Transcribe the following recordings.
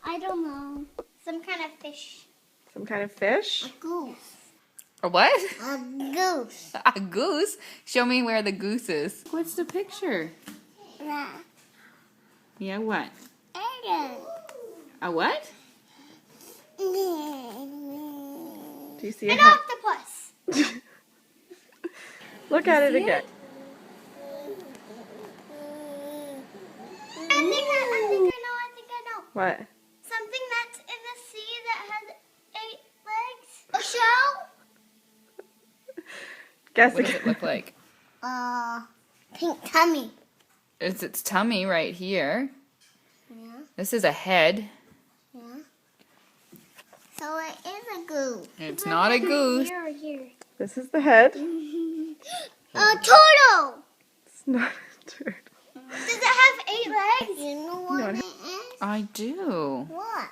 I don't know. Some kind of fish. Some kind of fish? A goose. A what? A goose. A goose? Show me where the goose is. What's the picture? Yeah. Yeah, what? Aaron. A what? Do you see a An head? octopus. Look at it see it? again. I think I know. What? Something that's in the sea that has 8 legs. A shell? Guess What does again. it look like? Pink tummy. It's its tummy right here. Yeah. This is a head. Yeah. So it is a goose. It's not a goose. Here or here. This is the head. A turtle. It's not a turtle. Does it have 8 legs? You know what No, it it- is? I do. What?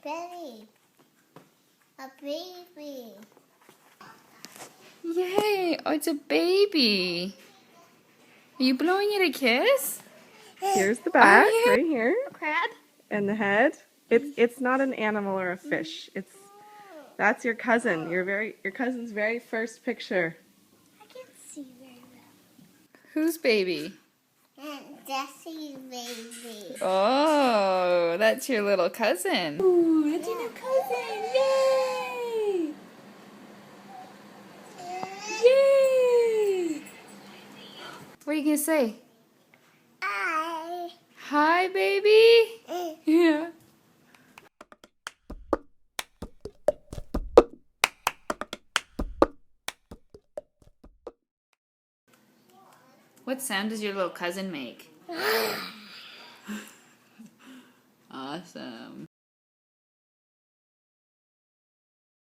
Baby. A baby. Yay! Oh, it's a baby. Are you blowing it a kiss? Here's the back, Oh, yeah. right here, Crab? and the head. It's not an animal or a fish. That's your cousin. Your cousin's very first picture. I can't see very well. Whose baby? Aunt Jessie's baby. Oh, that's your little cousin. Ooh, that's your new cousin. Yay! Yay! What are you going to say? Hi, baby. Yeah. What sound does your little cousin make? Awesome.